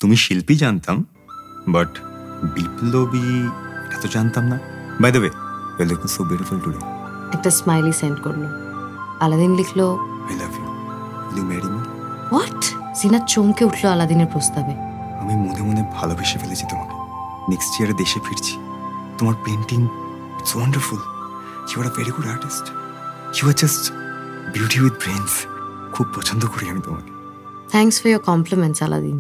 তুমি শিল্পী জানতাম, বাট বিপ্লবী এটা তো জানতাম না। By the way, you look so beautiful today. একটা স্মাইলি সেন্ড করলো। আলাদিন লিখলো, I love you, will you marry me? What? Zinat চমকে উঠলো আলাদিনের প্রস্তাবে। আমি মনে মনে ভালোবেসে ফেলেছি তোমাকে। নেক্সট ইয়ারে দেশে ফিরছি। তোমার painting it's wonderful. You are a very good artist. You are just beauty with brains. খুব পছন্দ করি আমি তোমাকে। Thanks for your compliments Aladdin.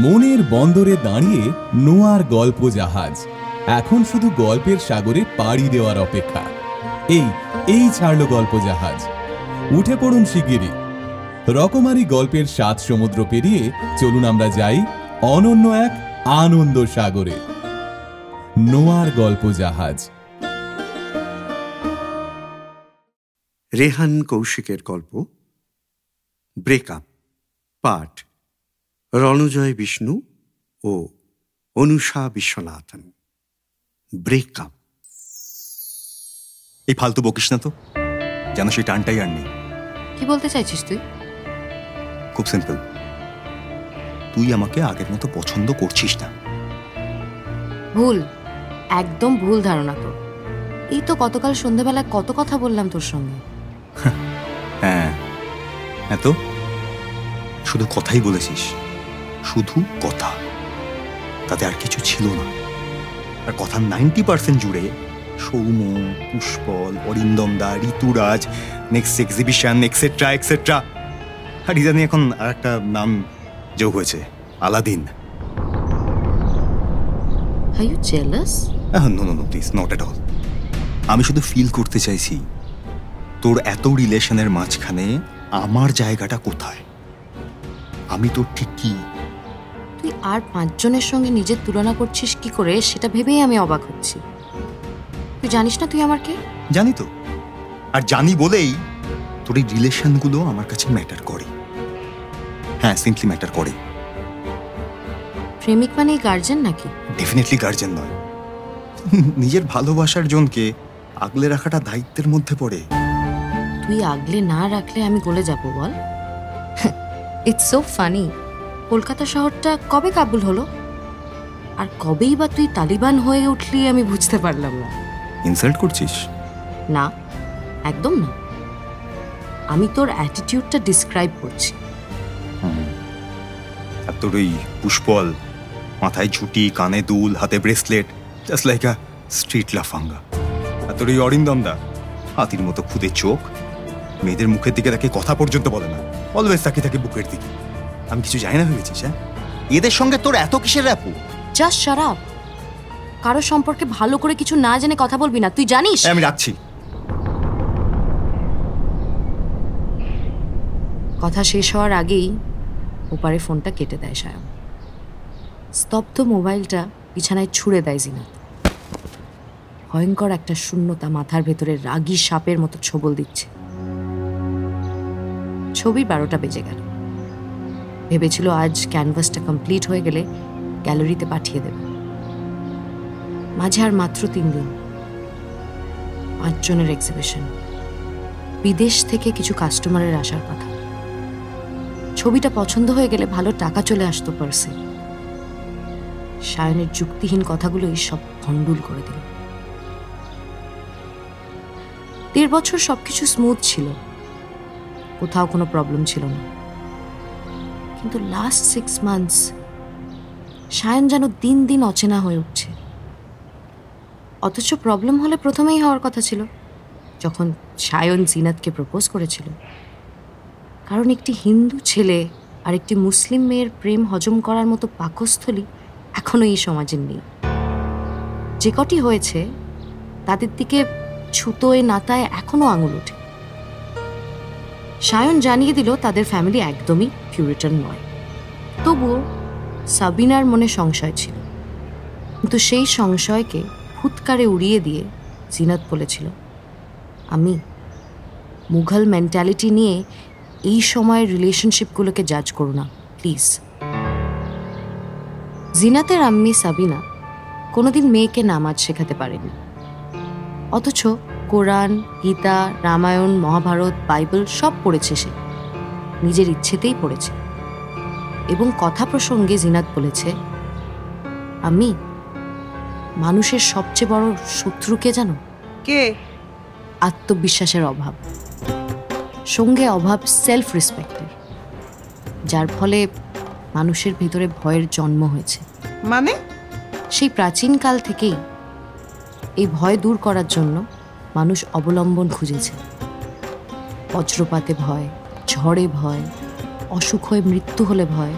মনের বন্দরে দাঁড়িয়ে নোয়ার গল্প জাহাজ এখন শুধু গল্পের সাগরে পাড়ি দেওয়ার অপেক্ষা। এই ছাড়লো গল্প জাহাজ। উঠে পড়ুন শিগগিরই। রকমারি গল্পের 7 সমুদ্র পেরিয়ে চলুন আমরা যাই অনন্য এক আনন্দ সাগরে। নোয়ার গল্প জাহাজ। রেহান কৌশিকের গল্প ব্রেকআপ, পাঠ রণজয় বিষ্ণু ও অনুষা বিশ্বনাথন। ব্রেকআপ। এই ফালতু বকিস না তো, যেন সেই টানটাই আর নেই। কি বলতে চাইছিস তুই? খুব সিম্পল, তুই আমাকে আগের মতো পছন্দ করছিস না। ভুল, একদম ভুল ধারণা তোর। এই তো গতকাল সন্ধ্যাবেলায় কত কথা বললাম তোর সঙ্গে। হ্যাঁ, এত শুধু কথাই বলেছিস, শুধু কথা, তাতে আর কিছু ছিল না। আর কথার 90% জুড়ে Soum, Pushpal, Arindam da, Rituraj, next exhibition, etcetera etcetera. আর ইদানি এখন আর একটা নাম যোগ হয়েছে, Aladdin. Are you jealous? No please, not at all. আমি শুধু ফিল করতে চাইছি তোর এত রিলেশনের মাঝখানে আমার জায়গাটা কোথায়, আমি তোর ঠিক কি। তুই আর 5 জনের সঙ্গে নিজের তুলনা করছিস কি করে, সেটা ভেবেই আমি অবাক হচ্ছি। তুই জানিস না তুই আমার কে? জানি তো, আর জানি বলেই তোর এই রিলেশনগুলো আমার কাছে ম্যাটার করে। হ্যাঁ, সিম্পলি ম্যাটার করে। প্রেমিক মানে গার্জেন নাকি? ডেফিনেটলি গার্জেন নয়। নিজের ভালোবাসার জনকে আগলে রাখাটা দায়িত্বের মধ্যে পড়ে। তুই আগলে না রাখলে আমি গলে যাব বল? It's so funny. কলকাতা শহরটা কবে কাবুল হলো, আর কবেই বা তুই তালিবান হয়ে উঠলি আমি বুঝতে পারলাম না। ইনসাল্ট করছিস? না, একদম না। আমি তোর অ্যাটিটিউডটা ডিসক্রাইব করছি। আর তোর ওই পুষ্পল, মাথায় ঝুটি, কানে দুল, হাতে bracelet, just like a street লাফাঙ্গা। আর তোর ওই অরিন্দম দা, হাতির মতো খুদে চোখ, মেয়েদের মুখের দিকে তাকে কথা পর্যন্ত বলে না, অলওয়েজ তাকে থাকে বুকের দিকে। আমি কিছু জানি না ভেবেছিস? হ্যাঁ, এদের সঙ্গে তোর এত কিসের র্যাপু? Just shut up. কারো সম্পর্কে ভালো করে কিছু না জেনে কথা বলবি না, তুই জানিস? আমি রাখছি। কথা শেষ হওয়ার আগেই ওপারে ফোনটা কেটে দেয় সায়ন। স্তব্ধ মোবাইলটা বিছানায় ছুঁড়ে দেয় জিনাত। ভয়ঙ্কর একটা শূন্যতা মাথার ভেতরে রাগী সাপের মতো ছোবল দিচ্ছে। ছবি 12টা বেজে গেল। ভেবেছিল আজ ক্যানভাসটা কমপ্লিট হয়ে গেলে গ্যালারিতে পাঠিয়ে দেবে। মাঝে আর মাত্র 3 দিন, 5 জনের এক্সিবিশন, বিদেশ থেকে কিছু কাস্টমারের আসার কথা। ছবিটা পছন্দ হয়ে গেলে ভালো টাকা চলে আসতো পার্সে। সায়নের যুক্তিহীন কথাগুলোই সব ভণ্ডুল করে দিল। 1.5 বছর সবকিছু স্মুথ ছিল, কোথাও কোনো প্রবলেম ছিল না। কিন্তু লাস্ট 6 মান্থস সায়ন যেন দিন দিন অচেনা হয়ে উঠছে। অথচ প্রবলেম হলে প্রথমেই হওয়ার কথা ছিল, যখন সায়ন জিনাতকে প্রপোজ করেছিল। কারণ একটি হিন্দু ছেলে আর একটি মুসলিম মেয়ের প্রেম হজম করার মতো পাকস্থলী এখনো এই সমাজের নেই। যে কটি হয়েছে তাদের দিকে ছুতোয় নাতায় এখনো আঙুল ওঠে। সায়ন জানিয়ে দিল তাদের ফ্যামিলি একদমই পিউরিটান নয়। তবুও সাবিনার মনে সংশয় ছিল, কিন্তু সেই সংশয়কে ফুৎকারে উড়িয়ে দিয়ে জিনাত বলেছিল, আমি মুঘল মেন্টালিটি নিয়ে এই সময়ের রিলেশনশিপগুলোকে জাজ করো না প্লিজ। জিনাতের আম্মি সাবিনা কোনোদিন মেয়েকে নামাজ শেখাতে পারেনি, অথচ কোরআন, গীতা, রামায়ণ, মহাভারত, বাইবেল সব পড়েছে সে, নিজের ইচ্ছেতেই পড়েছে। এবং কথা প্রসঙ্গে জিনাত বলেছে, আমি মানুষের সবচেয়ে বড় শত্রু কে জানো? কে? আত্মবিশ্বাসের অভাব, সঙ্গে অভাব সেলফ রেসপেক্টের, যার ফলে মানুষের ভিতরে ভয়ের জন্ম হয়েছে। মানে? সেই প্রাচীনকাল থেকেই এই ভয় দূর করার জন্য মানুষ অবলম্বন খুঁজেছে। বজ্রপাতে ভয়, ঝড়ে ভয়, অসুখ হয়ে মৃত্যু হলে ভয়।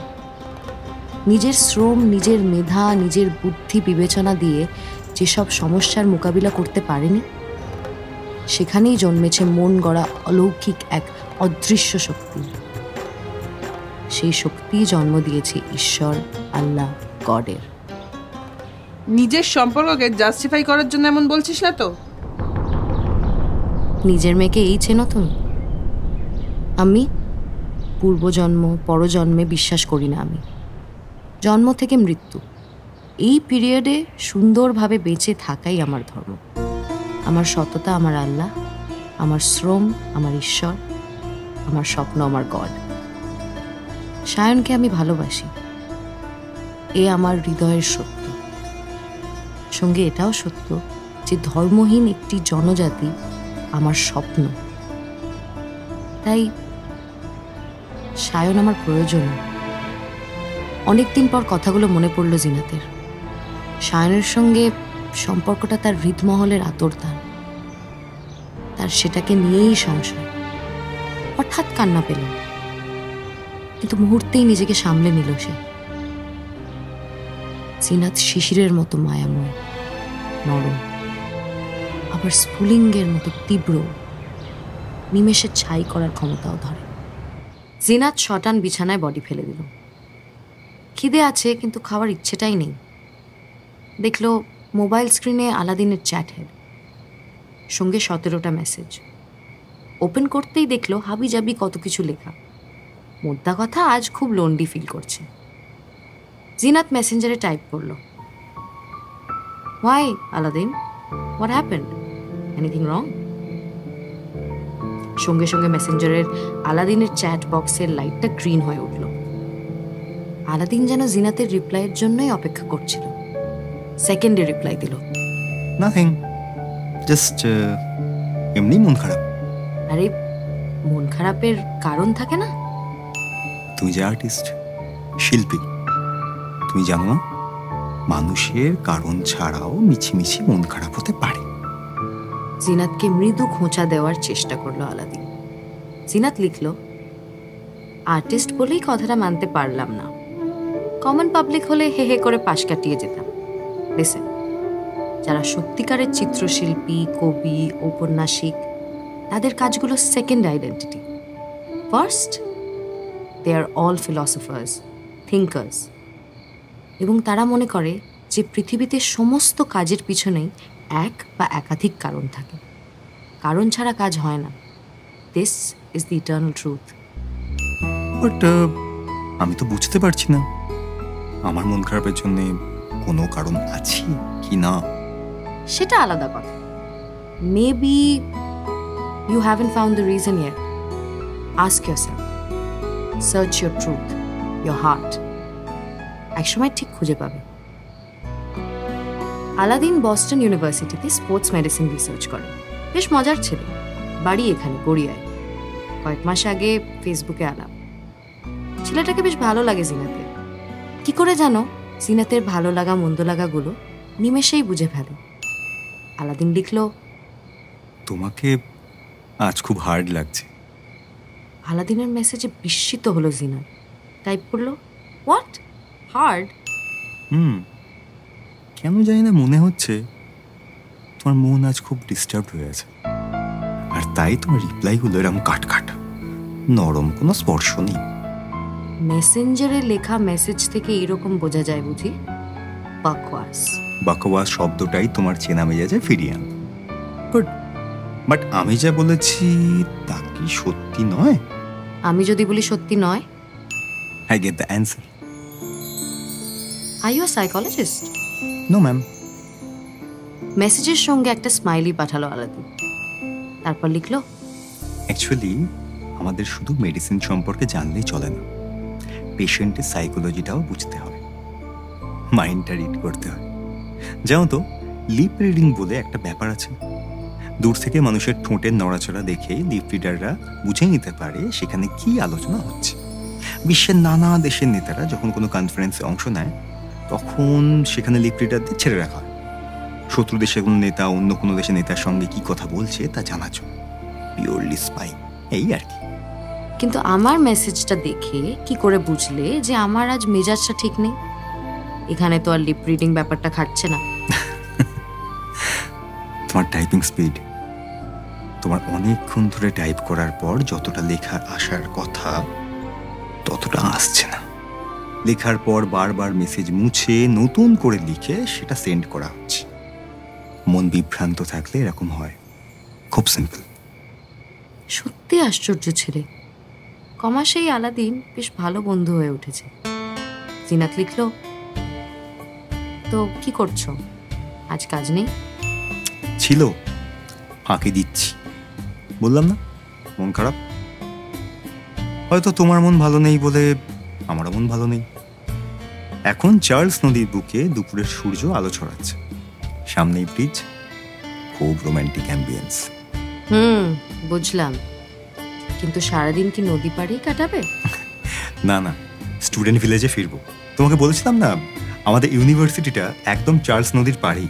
নিজের শ্রম, নিজের মেধা, নিজের বুদ্ধি বিবেচনা দিয়ে যেসব সমস্যার মোকাবিলা করতে পারেনি, সেখানেই জন্মেছে মন গড়া অলৌকিক এক অদৃশ্য শক্তি। সেই শক্তিই জন্ম দিয়েছে ঈশ্বর, আল্লাহ, গডের। নিজের সম্পর্ককে জাস্টিফাই করার জন্য এমন বলছিস না তো? নিজের মেয়েকে এই চেনো তুমি? আমি পূর্বজন্ম পরজন্মে বিশ্বাস করি না। আমি জন্ম থেকে মৃত্যু, এই পিরিয়ডে সুন্দরভাবে বেঁচে থাকাই আমার ধর্ম। আমার সততা আমার আল্লাহ, আমার শ্রম আমার ঈশ্বর, আমার স্বপ্ন আমার গড। সায়নকে আমি ভালোবাসি, এ আমার হৃদয়ের সত্য। সঙ্গে এটাও সত্য যে ধর্মহীন একটি জনজাতি আমার স্বপ্ন। তাই সায়ন আমার প্রয়োজন। অনেকদিন পর কথাগুলো মনে পড়ল জিনাতের। সায়নের সঙ্গে সম্পর্কটা তার হৃদমহলের আতরদান, তার সেটাকে নিয়েই সংশয়। হঠাৎ কান্না পেল, কিন্তু মুহূর্তেই নিজেকে সামলে নিল সে। জিনাত শিশিরের মতো মায়াময়, নরম, আবার স্ফুলিঙ্গের মতো তীব্র, নিমেষে ছাই করার ক্ষমতাও ধরে। জিনাত শটান বিছানায় বডি ফেলে দিল। খিদে আছে কিন্তু খাওয়ার ইচ্ছেটাই নেই। দেখলো মোবাইল স্ক্রিনে আলাদিনের চ্যাট হেড, সঙ্গে 17টা মেসেজ। ওপেন করতেই দেখলো হাবিজাবি কত কিছু লেখা। মোদ্দা কথা, আজ খুব লোনলি ফিল করছে। জিনাত মেসেঞ্জারে টাইপ করলো, Why, Aladdin? What happened? Anything wrong? সঙ্গে সঙ্গে মেসেঞ্জারের আলাদিনের চ্যাট বক্সের লাইটটা গ্রিন হয়ে উঠল। আলাদিন যেন জিনাতের রিপ্লাইয়ের জন্যই অপেক্ষা করছিল। সেকেন্ডে রিপ্লাই দিল, নাথিং, জাস্ট এমনি মন খারাপ। আরে মন খারাপের কারণ থাকে না? তুমি যে আর্টিস্ট, শিল্পী, তুমি জানো না মানুষের কারণ ছাড়াও মিছিমিছি মন খারাপ হতে পারে। জিনাতকে মৃদু খোঁচা দেওয়ার চেষ্টা করলো আলাদিন। জিনাত লিখল, আর্টিস্ট বলেই কথাটা মানতে পারলাম না। কমন পাবলিক হলে হে হে করে পাশ কাটিয়ে যেতাম। লিসেন, যারা সত্যিকারের চিত্রশিল্পী, কবি, ঔপন্যাসিক, তাদের কাজগুলো সেকেন্ড আইডেন্টিটি। ফার্স্ট, দে আর অল ফিলসফার্স, থিঙ্কার্স। এবং তারা মনে করে যে পৃথিবীতে সমস্ত কাজের পিছনেই এক বা একাধিক কারণ থাকে। কারণ ছাড়া কাজ হয় না। This is the eternal truth. But আমি তো বুঝতে পারছি না আমার মন খারাপের জন্য কোনো কারণ আছে কি না। সেটা আলাদা কথা। Maybe you haven't found the reason yet. Ask yourself, search your truth, your heart. একসময় ঠিক খুঁজে পাবে। আলাদিন বস্টন ইউনিভার্সিটিতে স্পোর্টস মেডিসিন রিসার্চ করে। বেশ মজার ছেলে, বাড়ি এখানে গড়িয়ায়। কয়েক মাস আগে ফেসবুকে আলাপ। ছেলেটাকে বেশ ভালো লাগে জিনাতের। কি করে জানো, জিনাতের ভালো লাগা মন্দ লাগাগুলো নিমেষেই বুঝে ফেলে। আলাদিন লিখল, তোমাকে আজ খুব হার্ড লাগছে। আলাদিনের মেসেজে বিস্মিত হলো জিনাত। টাইপ করলো, হোয়াট হার্ড? কেন জানি না মনে হচ্ছে তোমার মন আজ খুব ডিস্টার্বড হয়ে আছে, আর তাই তোমার রিপ্লাইগুলো এরকম কাট কাট, নরম কোনো স্পর্শ নেই। মেসেঞ্জারে লেখা মেসেজ থেকে এরকম বোঝা যায় বুঝি? বাকওয়াস। বাকওয়াস শব্দটাই তোমার চেনা মেজাজে ফিরিয়ে আন। বাট আমি যা বলেছি তা কি সত্যি নয়? আমি যদি বলি সত্যি নয়? I get the answer. Are you a psychologist? No ma'am. মেসেজের সঙ্গে একটা স্মাইলি পাঠালো আলাদিন। তারপর লিখলো, অ্যাকচুয়ালি আমাদের শুধু মেডিসিন সম্পর্কে জানলেই চলে না, পেশেন্টের সাইকোলজিটাও বুঝতে হয়, মাইন্ডটা রিড করতে হয়। জানো তো, লিপ রিডিং বলে একটা ব্যাপার আছে। দূর থেকে মানুষের ঠোঁটের নড়াচড়া দেখে লিপ রিডাররা বুঝে নিতে পারে সেখানে কি আলোচনা হচ্ছে। বিশ্বের নানা দেশের নেতারা যখন কোনো কনফারেন্সে অংশ নেয় তখন সেখানে লিপ রিডারদের ছেড়ে রাখা হয়, শত্রু দেশের কোনো নেতা অন্য কোনো দেশের নেতার সঙ্গে কি কথা বলছে তা জানার জন্য। পিওরলি স্পাই, এই আর কি। কিন্তু আমার মেসেজটা দেখে কি করে বুঝলে যে আমার আজ মেজাজটা ঠিক নেই? এখানে তো আর লিপ রিডিং ব্যাপারটা খাটছে না। তোমার টাইপিং স্পিড, তোমার অনেকক্ষণ ধরে টাইপ করার পর যতটা লেখার আসার কথা ততটা আসছে না। লেখার পর বারবার মেসেজ মুছে নতুন করে লিখে সেটা সেন্ড করা হচ্ছে। মন বিভ্রান্ত থাকলে এরকম হয়, খুব সিম্পল। সত্যি আশ্চর্য ছেলে। কমাসেই আলাদিন বেশ ভালো বন্ধু হয়ে উঠেছে। জিনাত লিখলো, তো কি করছো, আজ কাজ নেই? ছিল, ফাঁকি দিচ্ছি। বললাম না মন খারাপ। হয়তো তোমার মন ভালো নেই বলে আমারও মন ভালো নেই। এখন চার্লস নদীর বুকে দুপুরের সূর্য আলো ছড়াচ্ছে, সামনেই ব্রিজ, খুব রোমান্টিক অ্যাম্বিয়েন্স। বুঝলাম, কিন্তু সারাদিন কি নদী পাড়েই কাটাবে? না না, স্টুডেন্ট ভিলেজে ফিরবো। তোমাকে বলেছিলাম না আমাদের ইউনিভার্সিটিটা একদম চার্লস নদীর পাড়েই।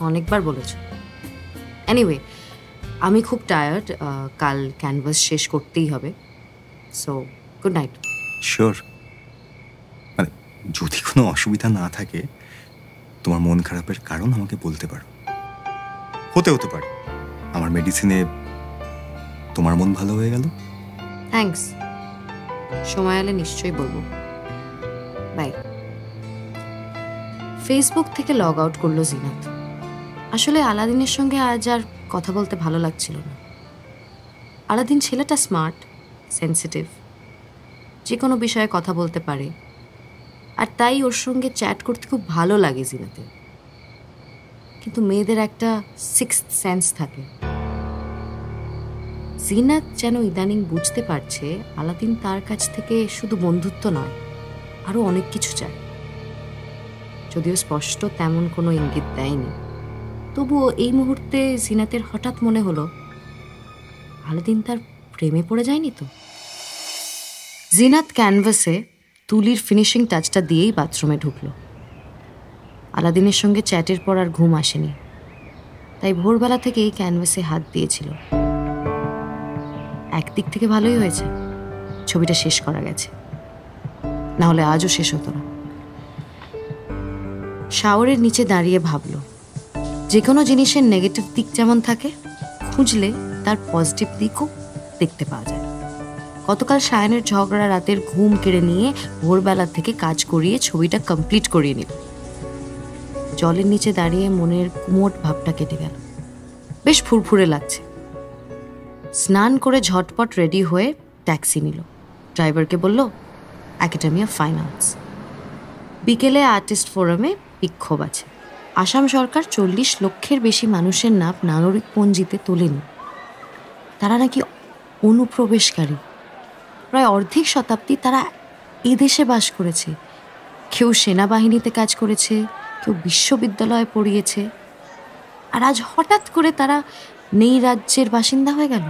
অনেকবার বলেছ। এনিওয়ে, আমি খুব টায়ার্ড, কাল ক্যানভাস শেষ করতেই হবে। So good night. শিওর। মানে যদি কোনো অসুবিধা না থাকে তোমার মন খারাপের কারণ আমাকে বলতে পারো। হতে পারে আমার মেডিসিনে তোমার মন ভালো হয়ে গেল। থ্যাঙ্কস, সময় এলে নিশ্চয়ই বলবো। বাই। ফেসবুক থেকে লগ আউট করলো জিনাত। আসলে আলাদিনের সঙ্গে আজ আর কথা বলতে ভালো লাগছিল না। আলাদিন ছেলেটা স্মার্ট, সেন্সিটিভ, যে কোনো বিষয়ে কথা বলতে পারে, আর তাই ওর সঙ্গে চ্যাট করতে খুব ভালো লাগে জিনাতের। কিন্তু মেয়েদের একটা সিক্সথ সেন্স থাকে। জিনাত যেন ইদানিং বুঝতে পারছে আলাদিন তার কাছ থেকে শুধু বন্ধুত্ব নয়, আরো অনেক কিছু চায়। যদিও স্পষ্ট তেমন কোনো ইঙ্গিত দেয়নি, তবুও এই মুহূর্তে জিনাতের হঠাৎ মনে হলো আলাদিন তার প্রেমে পড়ে যায়নি তো। জিনাত ক্যানভাসে তুলির ফিনিশিং টাচটা দিয়েই বাথরুমে ঢুকলো। আলাদিনের সঙ্গে চ্যাটের পর আর ঘুম আসেনি, তাই ভোরবেলা থেকেই ক্যানভাসে হাত দিয়েছিল। একদিক থেকে ভালোই হয়েছে, ছবিটা শেষ করা গেছে, না হলে আজও শেষ হতো না। শাওয়ারের নিচে দাঁড়িয়ে ভাবলো, যে কোনো জিনিসের নেগেটিভ দিক যেমন থাকে, খুঁজলে তার পজিটিভ দিকও দেখতে পাওয়া যায়। গতকাল সায়নের ঝগড়া রাতের ঘুম কেড়ে নিয়ে ভোরবেলা থেকে কাজ করিয়ে ছবিটা কমপ্লিট করিয়ে নিল। জলের নিচে দাঁড়িয়ে মনের কুমোট ভাবটা কেটে গেল, বেশ ফুরফুরে লাগছে। স্নান করে ঝটপট রেডি হয়ে ট্যাক্সি নিল। ড্রাইভারকে বলল একাডেমি অফ ফাইন আর্টস। বিকেলে আর্টিস্ট ফোরামে বিক্ষোভ আছে। আসাম সরকার 40 লক্ষের বেশি মানুষের নাম নাগরিক পঞ্জিতে তোলেনি। তারা নাকি অনুপ্রবেশকারী। প্রায় অর্ধেক শতাব্দী তারা এদেশে বাস করেছে। কেউ সেনাবাহিনীতে কাজ করেছে, কেউ বিশ্ববিদ্যালয়ে পড়িয়েছে, আর আজ হঠাৎ করে তারা নেই রাজ্যের বাসিন্দা হয়ে গেল।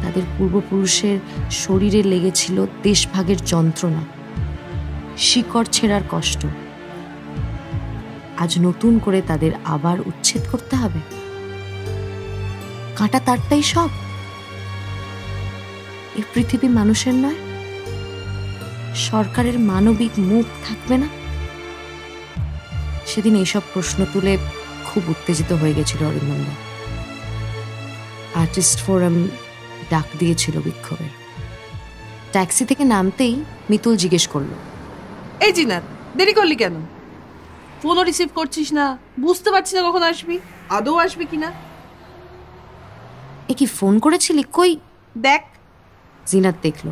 তাদের পূর্বপুরুষের শরীরে লেগেছিল দেশভাগের যন্ত্রণা, শিকড় ছেঁড়ার কষ্ট। আজ নতুন করে তাদের আবার উচ্ছেদ করতে হবে। কাঁটা তারটাই সব। এই পৃথিবী মানুষের নয়, সরকারের মানবিক মুখ থাকবে না? সেদিন এইসব প্রশ্ন তুলে খুব উত্তেজিত হয়ে গেছিল অরিন্দম। আর্টিস্ট ফোরাম ডাক দিয়েছিল বিক্ষোভের। ট্যাক্সি থেকে নামতেই মিতুল জিজ্ঞেস করলো, এই জিনাত, দেরি করলি কেন? ফোনও রিসিভ করছিস না, বুঝতে পারছি না কখন আসবি, আদৌ আসবি কিনা। এ কি ফোন করেছিলি? কই দেখ। জিনাত দেখলো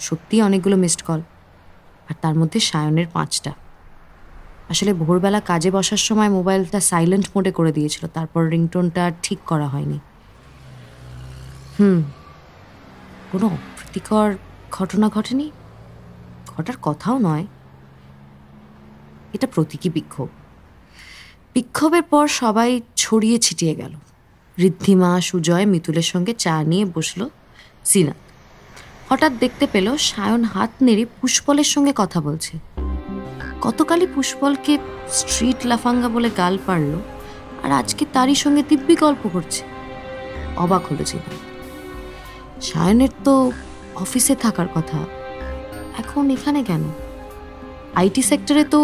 সত্যি অনেকগুলো মিসড কল, আর তার মধ্যে সায়নের 5টা। আসলে ভোরবেলা কাজে বসার সময় মোবাইলটা সাইলেন্ট মোডে করে দিয়েছিল, তারপর রিংটোনটা ঠিক করা হয়নি। কোনো অপ্রীতিকর ঘটনা ঘটেনি, ঘটার কথাও নয়। এটা প্রতীকী বিক্ষোভ। বিক্ষোভের পর সবাই ছড়িয়ে ছিটিয়ে গেল। ঋদ্ধিমা, সুজয়, মিতুলের সঙ্গে চা নিয়ে বসলো জিনাত। হঠাৎ দেখতে পেল সায়ন হাত নেড়ে পুষ্পলের সঙ্গে কথা বলছে। গতকালই পুষ্পলকে স্ট্রিট লাফাঙ্গা বলে গাল পারল, আর আজকে তারই সঙ্গে দিব্যি গল্প করছে। অবাক হলো জিনাত। সায়নের তো অফিসে থাকার কথা, এখন এখানে কেন? আইটি সেক্টরে তো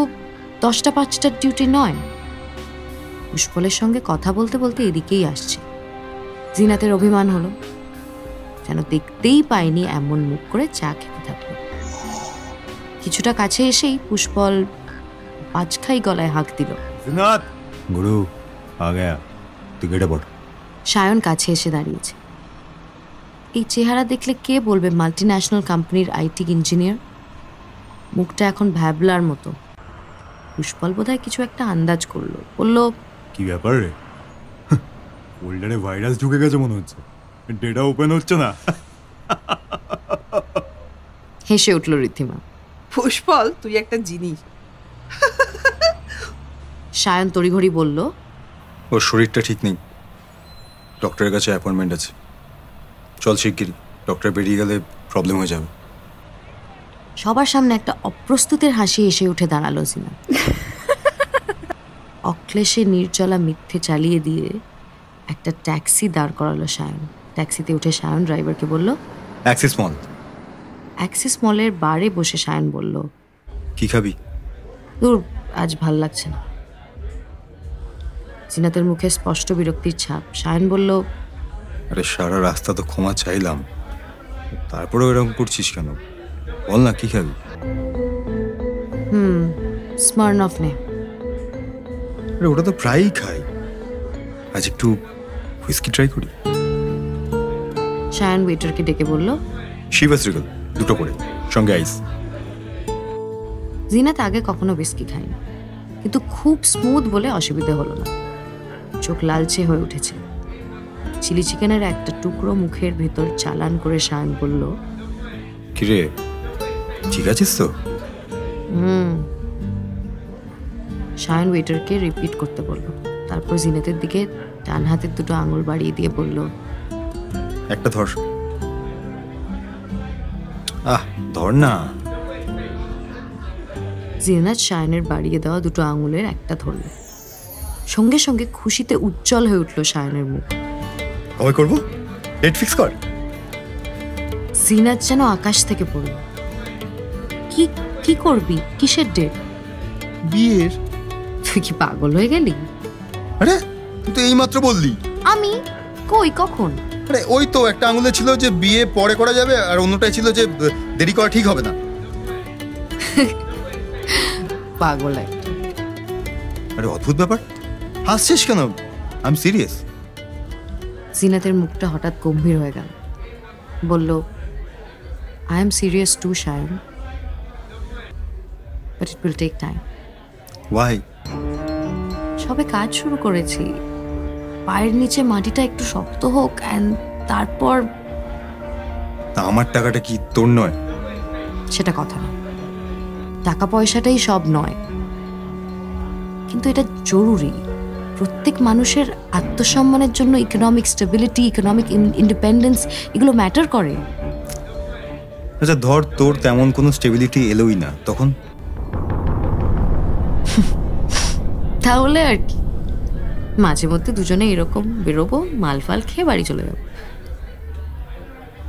10টা 5টার ডিউটি নয়। পুষ্পলের সঙ্গে কথা বলতে বলতে এদিকেই আসছে। জিনাতের অভিমান হলো, যেন দেখতেই পায়নি এমন মুখ করে চা খেতে থাকলো। কিছুটা কাছে এসেই পুষ্পল বাজখাই গলায় হাঁক দিল, জিনাত গুরু আ গয়া, তুই কেটে পড়। সায়ন কাছে এসে দাঁড়িয়েছে। এই চেহারা দেখলে কে বলবে মাল্টি ন্যাশনাল কোম্পানির আইটি ইঞ্জিনিয়ার? মুখটা এখন ভ্যাবলার মতো। পুষ্পল বোধহয় কিছু একটা আন্দাজ করলো, বলল, কি ব্যাপার রে? ফোল্ডারে ভাইরাস ঢুকে গেছে মনে হচ্ছে, ডেটা ওপেন হচ্ছে না। হেসে উঠল ঋদ্ধিমা। পুষ্পল, তুই একটা জিনিস। সায়ন তড়িঘড়ি বলল, ওর শরীরটা ঠিক নেই, ডক্টরের কাছে অ্যাপয়েন্টমেন্ট আছে, চল শিগগিরই, ডক্টর বেরিয়ে গেলে প্রবলেম হয়ে যাবে। সবার সামনে একটা অপ্রস্তুতের হাসি এসে উঠে দাঁড়ালো জিনা। অক্লেশে নির্জলা মিথ্যে চালিয়ে দিয়ে একটা ট্যাক্সি দাঁড় করালো সায়ন। ট্যাক্সিতে উঠে সায়ন ড্রাইভারকে বলল, অ্যাক্সিস মল। অ্যাক্সিস মলের বারে বসে সায়ন বলল, কি খাবি? দূর, আজ ভাল লাগছে না। জিনাতের মুখে স্পষ্ট বিরক্তির ছাপ। সায়ন বলল, আরে সারা রাস্তা তো ক্ষমা চাইলাম, তারপরেও এরকম করছিস কেন? বল না কি খাবি? স্মার্নফ নে। আরে ওটা তো প্রায়ই খাই, আজ একটু হুইস্কি ট্রাই করি। সায়ন ওয়েটারকে ডেকে বলল, শিভাস রিগল 2টো করে, সঙ্গে আইস। জিনাত আগে কখনো বিস্কি খায়নি, কিন্তু খুব স্মুথ বলে অসুবিধে হলো না। চোখ লালচে হয়ে উঠেছে। চিলি চিকেনের একটা টুকরো মুখের ভেতর চালান করে সায়ন বলল, কিরে ঠিক আছিস তো? সায়ন ওয়েটারকে রিপিট করতে বলল। তারপর জিনাতের দিকে ডান হাতের 2টো আঙুল বাড়িয়ে দিয়ে বলল, একটা ধর। ধর না। জিনাত সায়নের বাড়িয়ে দেওয়া 2টো আঙুলের একটা ধরল। সঙ্গে সঙ্গে খুশিতে উজ্জ্বল হয়ে উঠল সায়নের মুখ। কবে করবো? ডেট ফিক্স কর। জিনাত যেন আকাশ থেকে পড়ল। কি কি করবি? কিসের ডেট? বিয়ের। তুই কি পাগল হয়ে গেলি? আরে তুই তো এইমাত্র বললি। আমি কই, কখন? আরে ওই তো একটা আঙুলে ছিল যে বিয়ে পরে করা যাবে, আর অন্যটাই ছিল যে দেরি করা ঠিক হবে না। পাগল একটা। আরে অদ্ভুত ব্যাপার, হাসছিস কেন? I am serious. জিনাতের মুখটা হঠাৎ গম্ভীর হয়ে গেল। বলল, I am serious too Sayan, but it will take time. Why? সবে কাজ শুরু করেছি, পায়ের নিচে মাটিটা একটু শক্ত হোক, অ্যান্ড তারপর। তা আমার টাকাটা কি তোর নয়? সেটা কথা না, টাকা পয়সাটাই সব নয়, কিন্তু এটা জরুরি। প্রত্যেক মানুষের আত্মসম্মানের জন্য ইকোনমিক স্টেবিলিটি, ইকোনমিক ইন্ডিপেন্ডেন্স, এগুলো ম্যাটার করে। আচ্ছা ধর তোর তেমন কোনো স্টেবিলিটি এলোই না, তখন? তাহলে আর কি, মাঝে মধ্যে দুজনে এরকম বেরোবো, মালফাল খেয়ে বাড়ি চলে যাবো।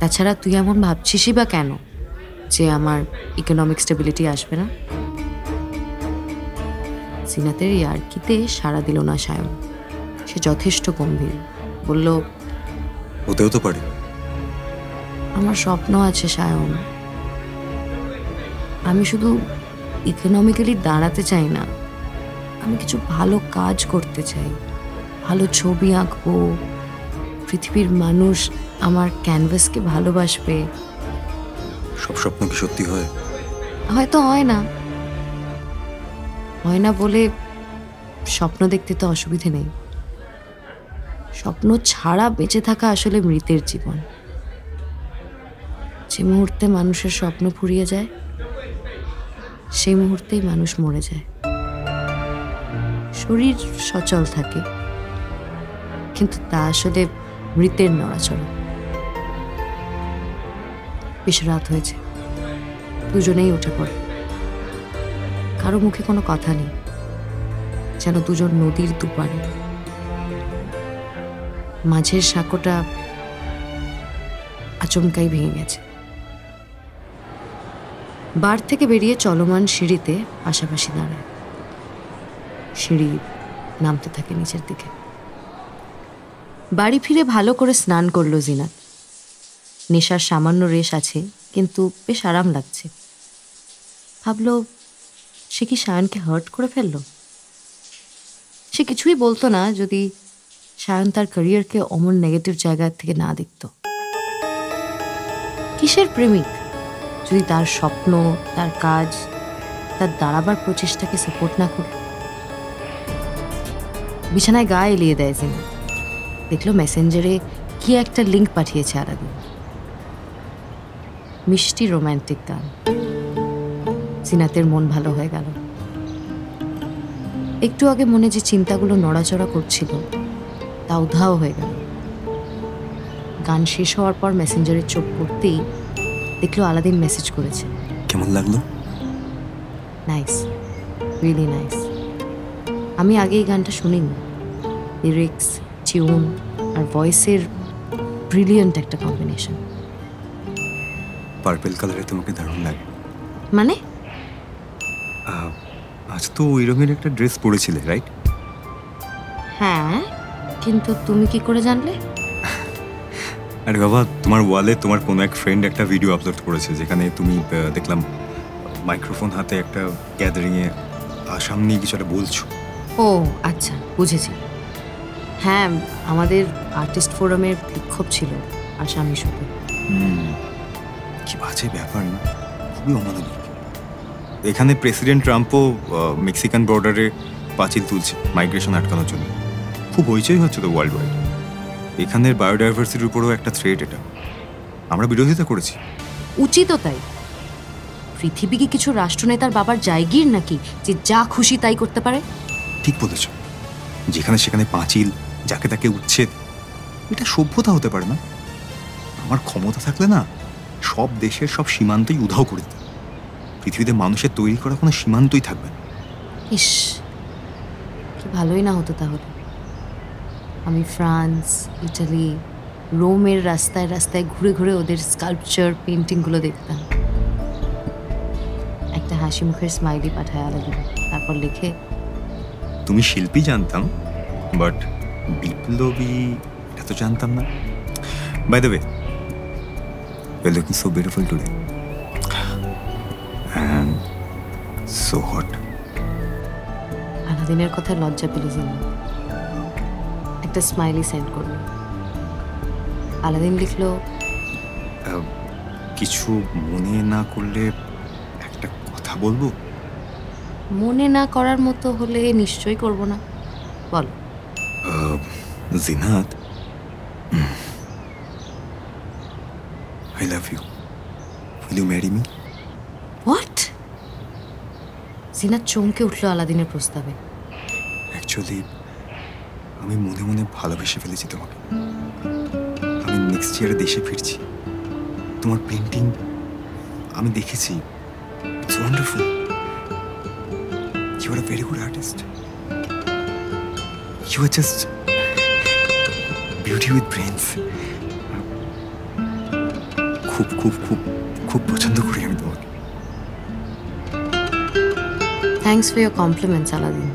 তাছাড়া তুই এমন ভাবছিসই বা কেন যে আমার ইকোনমিক স্টেবিলিটি আসবে না? জিনাতের ইয়ার্কিতে সাড়া দিল না সায়ন। সে যথেষ্ট গম্ভীর। বলল, হতেও তো পারে। আমার স্বপ্ন আছে সায়ন, আমি শুধু ইকোনমিক্যালি দাঁড়াতে চাই না, আমি কিছু ভালো কাজ করতে চাই, ভালো ছবি আঁকবো, পৃথিবীর মানুষ আমার ক্যানভাসকে ভালোবাসবে। সব স্বপ্ন কি সত্যি হয়? হয়তো হয় না, হয় না বলে স্বপ্ন দেখতে তো অসুবিধে নেই, স্বপ্ন ছাড়া বেঁচে থাকা আসলে মৃতের জীবন। যে মুহূর্তে মানুষের স্বপ্ন ফুরিয়ে যায় সেই মুহূর্তেই মানুষ মরে যায়। শরীর সচল থাকে কিন্তু তা আসলে মৃতের নড়াচড়া। বেশ রাত হয়েছে, দুজনেই উঠে পড়ে। কারো মুখে কোনো কথা নেই, যেন দুজন নদীর দুপারে। মাঝের সাঁকোটা আচমকাই ভেঙে গেছে। বার থেকে বেরিয়ে চলমান সিঁড়িতে পাশাপাশি দাঁড়ায়। সিঁড়ি নামতে থাকে নিচের দিকে। বাড়ি ফিরে ভালো করে স্নান করলো জিনাত। নেশার সামান্য রেশ আছে, কিন্তু বেশ আরাম লাগছে। ভাবলো সে কি সায়নকে হার্ট করে ফেলল। সে কিছুই বলতো না যদি সায়ন তার ক্যারিয়ারকে অমন নেগেটিভ জায়গা থেকে না দেখত। কিসের প্রেমিক যদি তার স্বপ্ন, তার কাজ, তার দাঁড়াবার প্রচেষ্টাকে সাপোর্ট না করে? বিছানায় গা এলিয়ে দেয় জিনাত। দেখলো মেসেঞ্জারে কি একটা লিঙ্ক পাঠিয়েছে আলাদিন। মিষ্টি রোম্যান্টিক গান। জিনাতের মন ভালো হয়ে গেল। একটু আগে মনে যে চিন্তাগুলো নড়াচড়া করছিল তা উধাও হয়ে গেল। গান শেষ হওয়ার পর মেসেঞ্জারে চোখ পড়তেই দেখলো আলাদিন মেসেজ করেছে। কেমন লাগলো? Nice, really nice. আমি আগে এই গানটা শুনিনি। লিরিক্স, টিউন আর ভয়েসের ব্রিলিয়েন্ট একটা কম্বিনেশন। পার্পেল কালারে তোমাকে দারুণ লাগে। মানে? আজ তো ওই রঙের একটা ড্রেস পরেছিলে, রাইট? হ্যাঁ, কিন্তু তুমি কি করে জানলে? আরে বাবা, তোমার ওয়ালে তোমার কোনো এক ফ্রেন্ড একটা ভিডিও আপলোড করেছে যেখানে তুমি দেখলাম মাইক্রোফোন হাতে একটা গ্যাদারিংয়ে সামনে কিছু একটা বলছো। ও আচ্ছা, বুঝেছি। হ্যাঁ, আমাদের আর্টিস্ট ফোরামের বিক্ষোভ ছিল আসাম ইস্যুতে। কি বাজে ব্যাপার না? খুবই অমানবিক। এখানে প্রেসিডেন্ট ট্রাম্পও মেক্সিকান বর্ডারে পাঁচিল তুলছে মাইগ্রেশন আটকানোর জন্য। খুব হইচই হচ্ছে তো ওয়ার্ল্ড ওয়াইড। এখানের বায়োডাইভার্সিটির উপরেও একটা থ্রেট এটা। আমরা বিরোধিতা করেছি। উচিতও তাই। পৃথিবী কি কিছু রাষ্ট্রনেতার বাবার জায়গির নাকি যে যা খুশি তাই করতে পারে? ঠিক বলেছ। যেখানে সেখানে পাঁচিল, যাকে তাকে উচ্ছেদ, এটা সভ্যতা হতে পারে না। আমার ক্ষমতা থাকলে না সব দেশের সব সীমান্তই উধাও করে দিত। পৃথিবীতে মানুষের তৈরি করা কোনো সীমান্তই থাকবে না। ইস, কি ভালোই না হতো তাহলে। আমি ফ্রান্স, ইটালি, রোমের রাস্তায় রাস্তায় ঘুরে ঘুরে ওদের স্কাল্পচার, পেন্টিংগুলো দেখতাম। একটা হাসি মুখের স্মাইলি পাঠায় আলাদা, তারপর লিখে, তুমি শিল্পী জানতাম, বাট বিপ্লবী এটা তো জানতাম না। By the way, you're looking so beautiful today and so hot. আলাদিনের কথা লজ্জা পেলে জিনা একটা স্মাইলি সেন্ড করলো। আলাদিন লিখলো, কিছু মনে না করলে একটা কথা বলবো। মনে না করার মতো হলে নিশ্চয়ই করব না, বলো। Zeenat, I love you. Will you marry me? What? Zinat চমকে উঠলো আলাদিনের প্রস্তাবে। অ্যাকচুয়ালি আমি মনে মনে ভালোবেসে ফেলেছি তোমাকে। আমি নেক্সট ইয়ারে দেশে ফিরছি। তোমার পেন্টিং আমি দেখেছি, it's wonderful. You are a very good artist. You are just beauty with brains. খুব খুব খুব খুব পছন্দ করি আমি তোমাকে। Thanks for your compliments, Aladdin.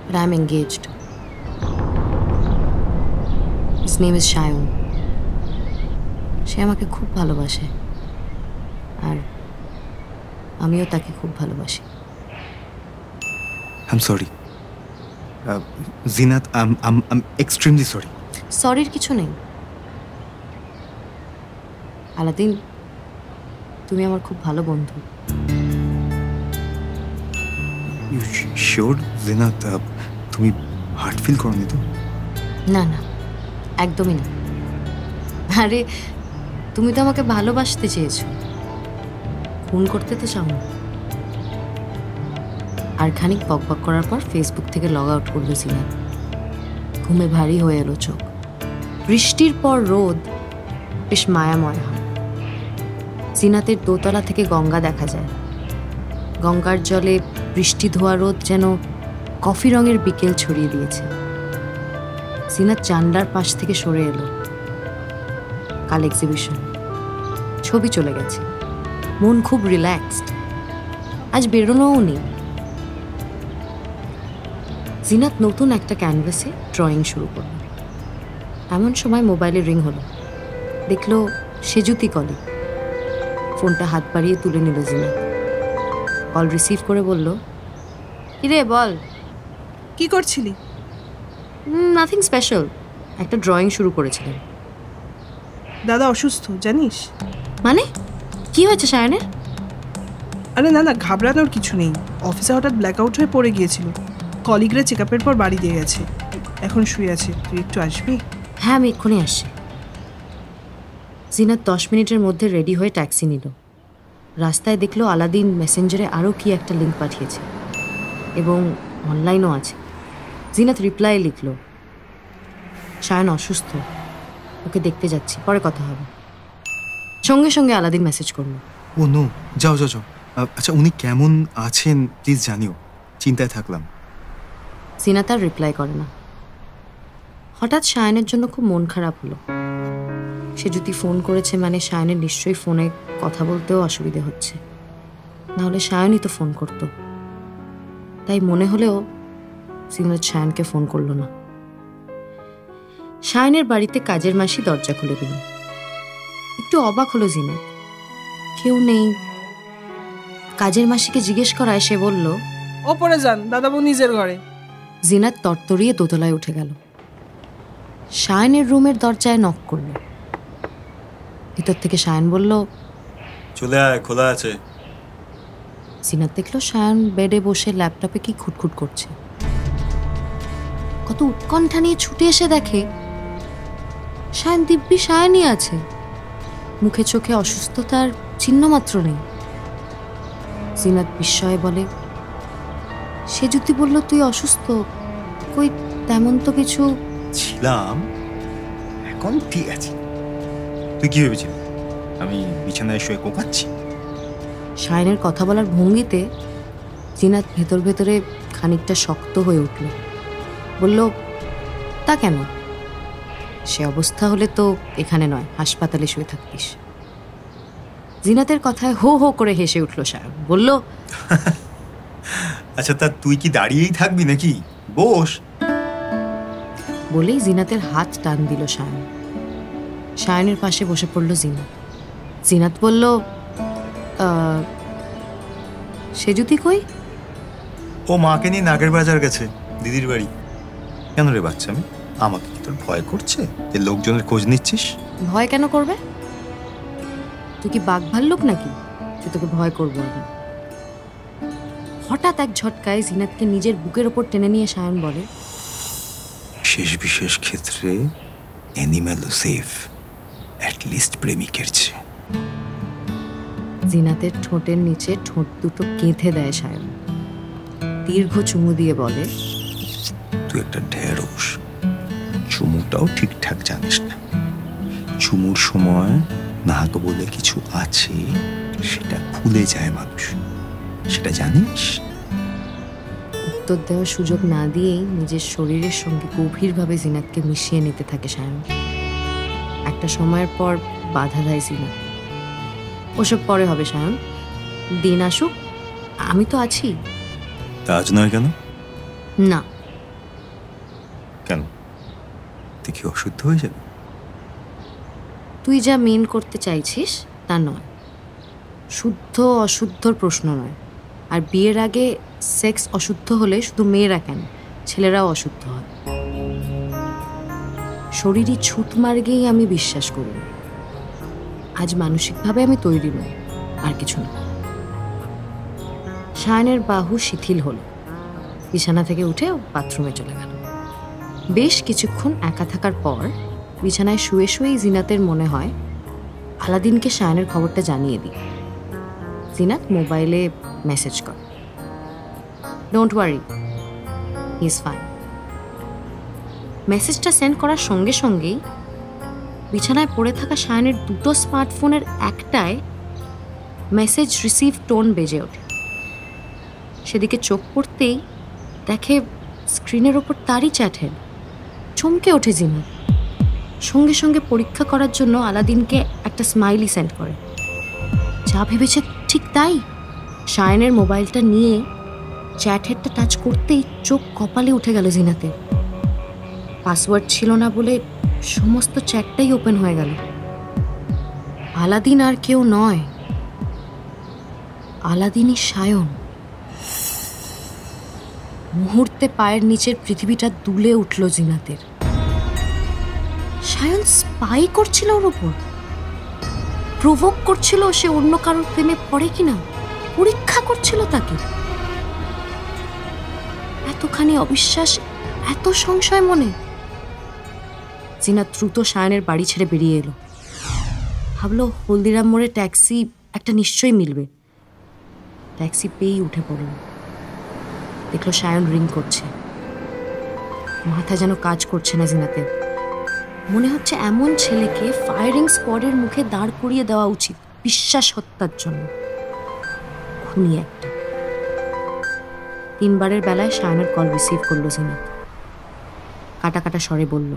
But I'm engaged. His name is Shayun. সে আমাকে খুব ভালোবাসে আর আমিও তাকে খুব ভালোবাসি। I'm sorry. Zinat, I'm extremely sorry. সরির কিছু নেই আলাদিন, তুমি আমার খুব ভালো বন্ধু। You sure Zeenat? তুমি হার্ট ফিল করনি তো? না না, একদমই না। আরে তুমি তো আমাকে ভালোবাসতে চেয়েছো, খুন করতে তো চাও না। আর খানিক বকবক করার পর ফেসবুক থেকে লগ আউট করলো জিনাত। ঘুমে ভারী হয়ে এলো চোখ। বৃষ্টির পর রোদ বেশ মায়াময় হয়। জিনাতের দোতলা থেকে গঙ্গা দেখা যায়। গঙ্গার জলে বৃষ্টি ধোয়া রোদ যেন কফি রঙের বিকেল ছড়িয়ে দিয়েছে। জিনাত জানলার পাশ থেকে সরে এলো। কাল এক্সিবিশন, ছবি চলে গেছে। মন খুব রিল্যাক্সড, আজ বেরোনোও নেই। জিনাত নতুন একটা ক্যানভাসে ড্রয়িং শুরু করল। এমন সময় মোবাইলে রিং হলো। দেখলো সেজুতি কলে। ফোনটা হাত বাড়িয়ে তুলে নিল জিনাত। কল রিসিভ করে বলল, কিরে বল। কি করছিলি? নাথিং স্পেশাল, একটা ড্রয়িং শুরু করেছিলেন। দাদা অসুস্থ জানিস? মানে কি হয়েছে সায়নের? আরে না না, ঘাবড়ানোর কিছু নেই। অফিসে হঠাৎ ব্ল্যাকআউট হয়ে পড়ে গিয়েছিল। কলিগরা চেক আপের পর বাড়ি দিয়ে গেছে, এখন শুয়ে আছে। তুই একটু আসবি? হ্যাঁ, আমি এক্ষুনি আসছি। জিনাত 10 মিনিটের মধ্যে রেডি হয়ে ট্যাক্সি নিল। রাস্তায় দেখলো আলাদিন মেসেঞ্জারে আরও কি একটা লিঙ্ক পাঠিয়েছে এবং অনলাইনও আছে। জিনাত রিপ্লাই লিখল, সায়ন অসুস্থ, ওকে দেখতে যাচ্ছি, পরে কথা হবে। সঙ্গে সঙ্গে আলাদিন মেসেজ করলো, ও নো, যাও যাও যাও। আচ্ছা, উনি কেমন আছেন প্লিজ জানিও, চিন্তায় থাকলাম। জিনাত আর রিপ্লাই করে না। হঠাৎ সায়নের জন্য খুব মন খারাপ হলো। সে যদি ফোন করেছে মানে সায়নের নিশ্চয়ই ফোনে কথা বলতেও অসুবিধে হচ্ছে, নাহলে সায়নই তো ফোন করতো। তাই মনে হলেও জিনাত সায়নকে ফোন করলো না। সায়নের বাড়িতে কাজের মাসি দরজা খুলে দিল। একটু অবাক হলো জিনাত, কেউ নেই। কাজের মাসিকে জিজ্ঞেস করায় সে বলল, ওপরে যান, দাদাবু নিজের ঘরে। জিনাত তরতরিয়ে দোতলায় উঠে গেল। সায়নের রুমের দরজায় নক করলো। ভিতর থেকে সায়ন বলল, চলে আয়, খোলা আছে। জিনাত দেখলো সায়ন বেডে বসে ল্যাপটপে কি খুটখুট করছে। কত উৎকণ্ঠা নিয়ে ছুটে এসে দেখে সায়ন দিব্যি সায়নই আছে। মুখে চোখে অসুস্থতার চিহ্ন মাত্র নেই। জিনাত বিস্ময়ে বলে, সে যদি বলল তুই অসুস্থ, কই তেমন তো কিছু। ছিলাম, এখন ঠিক আছে। তুই কি ভেবেছিলি আমি বিছানায় শুয়ে কোকাচ্ছি? সায়নের কথা বলার ভঙ্গিতে জিনাত ভেতর ভেতরে খানিকটা শক্ত হয়ে উঠল। বলল, তা কেন? সে অবস্থা হলে তো এখানে নয়, হাসপাতালে শুয়ে থাকতিস। জিনাতের কথায় হো হো করে হেসে উঠল সায়ন। বলল, আচ্ছা, তা তুই কি দাঁড়িয়েই থাকবি নাকি? বস। বলেই জিনাতের হাত টান দিল সায়ন। সায়নের পাশে বসে পড়ল জিনাত। জিনাত বলল, সেজুতি কই? ও মাকে নিয়ে নাগের বাজার গেছে, দিদির বাড়ি। কেন রে বাচ্চা, আমি আমাকে কি তোর ভয় করছে যে লোকজনের খোঁজ নিচ্ছিস? ভয় কেন করবে? তুই কি বাঘ ভাল্লুক নাকি যে তোকে ভয় করবো আমি? হঠাৎ এক ঝটকায় জিনাতকে নিজের বুকের ওপর টেনে নিয়ে সায়ন বলে, শেষ বিশেষ ক্ষেত্রে অ্যানিম্যালও সেফ, অ্যাটলিস্ট প্রেমিকের চেয়ে। জিনাতের ঠোঁটের নিচে ঠোঁট দুটো গেঁথে দেয় সায়ন। দীর্ঘ চুমু দিয়ে বলে, তুই একটা ঢেঁড়স, চুমুটাও ঠিকঠাক জানিস না। চুমুর সময় নাক বলে কিছু আছে, সেটা ভুলে যায় মানুষ, সেটা জানিস? উত্তর দেওয়ার সুযোগ না দিয়েই নিজের শরীরের সঙ্গে গভীরভাবে জিনাতকে মিশিয়ে নিতে থাকে সায়ন। একটা সময়ের পর বাধা দেয় জিনাত। ওসব পরে হবে সায়ন, দিন আসুক, আমি তো আছি। তা আজ নয় কেন? না। কেন? তুই কি অশুদ্ধ হয়ে যাবে? তুই যা মেন করতে চাইছিস তা নয়। শুদ্ধ অশুদ্ধর প্রশ্ন নয়। আর বিয়ের আগে সেক্স অশুদ্ধ হলে শুধু মেয়েরা কেন, ছেলেরাও অশুদ্ধ হয়। শরীরই ছুট মার্গেই আমি বিশ্বাস করি। আজ মানসিকভাবে আমি তৈরি নই, আর কিছু না। সায়নের বাহু শিথিল হলো। বিছানা থেকে উঠে বাথরুমে চলে গেল। বেশ কিছুক্ষণ একা থাকার পর বিছানায় শুয়ে শুয়েই জিনাতের মনে হয় আলাদিনকে সায়নের খবরটা জানিয়ে দিই। জিনাত মোবাইলে মেসেজ করে, don't worry, he is fine. মেসেজটা সেন্ড করার সঙ্গে সঙ্গেই বিছানায় পড়ে থাকা সায়নের দুটো স্মার্টফোনের একটায় মেসেজ রিসিভ টোন বেজে ওঠে। সেদিকে চোখ পড়তেই দেখে স্ক্রিনের ওপর তারই চ্যাট হেড। চমকে ওঠে জিনাত। সঙ্গে সঙ্গে পরীক্ষা করার জন্য আলাদিনকে একটা স্মাইলি সেন্ড করে। যা ভেবেছে ঠিক তাই। সায়নের মোবাইলটা নিয়ে চ্যাট হেডটা টাচ করতেই চোখ কপালে উঠে গেল জিনাতের। পাসওয়ার্ড ছিল না বলে সমস্ত চ্যাটটাই ওপেন হয়ে গেল। আলাদিন আর কেউ নয়, আলাদিনই সায়ন। মুহূর্তে পায়ের নিচের পৃথিবীটা দুলে উঠল জিনাতের। সায়ন স্পাই করছিল ওর ওপর, প্রভোগ করছিল সে অন্য কারোর প্রেমে পড়ে কিনা, পরীক্ষা করছিল তাকে। এতখানি অবিশ্বাস, এত সংশয় মনে। জিনাত দ্রুত সায়নের বাড়ি ছেড়ে বেরিয়ে এলো। ভাবলো হলদিরাম মোড়ে ট্যাক্সি একটা নিশ্চয়ই মিলবে। ট্যাক্সি পেয়েই উঠে পড়ল। দেখলো সায়ন রিং করছে। মাথা যেন কাজ করছে না জিনাতের। মনে হচ্ছে এমন ছেলেকে ফায়ারিং স্কোয়াডের মুখে দাঁড় করিয়ে দেওয়া উচিত বিশ্বাস হত্যার জন্য। খুনি একটা। 3 বারের বেলায় সায়নের কল রিসিভ করলো জিনাত। কাটা কাটা স্বরে বলল,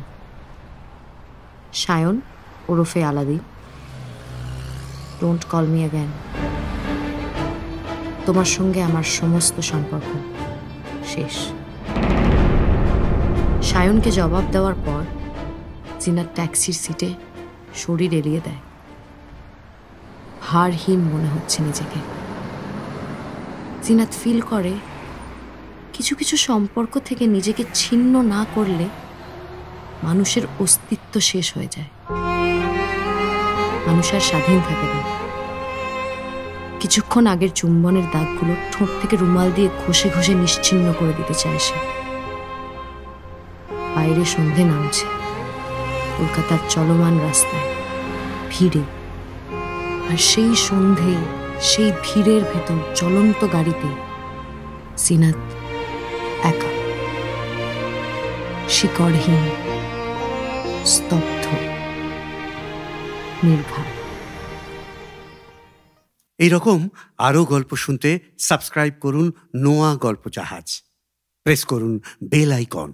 সায়ন ওরফে Aladdin, don't call me again. তোমার সঙ্গে আমার সমস্ত সম্পর্ক শেষ। সায়নকে জবাব দেওয়ার পর জিনাত ট্যাক্সির সিটে শরীর এলিয়ে দেয়। হারহীন মনে হচ্ছে নিজেকে। জিনাত ফিল করে কিছু কিছু সম্পর্ক থেকে নিজেকে ছিন্ন না করলে মানুষের অস্তিত্ব শেষ হয়ে যায়। মানুষ আর স্বাধীন থাকে না। কিছুক্ষণ আগের চুম্বনের দাগগুলো ঠোঁট থেকে রুমাল দিয়ে ঘষে ঘষে নিশ্চিহ্ন করে দিতে চায় সে। বাইরে সন্ধে নামছে। কলকাতার চলমান রাস্তায় ভিড়ে, আর সেই সন্ধে সেই ভিড়ের ভেতর চলন্ত গাড়িতে জিনাত একা, শিকড়হীন, স্তব্ধ, নির্ঘাত। এইরকম আরও গল্প শুনতে সাবস্ক্রাইব করুন নোয়া গল্প জাহাজ। প্রেস করুন বেল আইকন।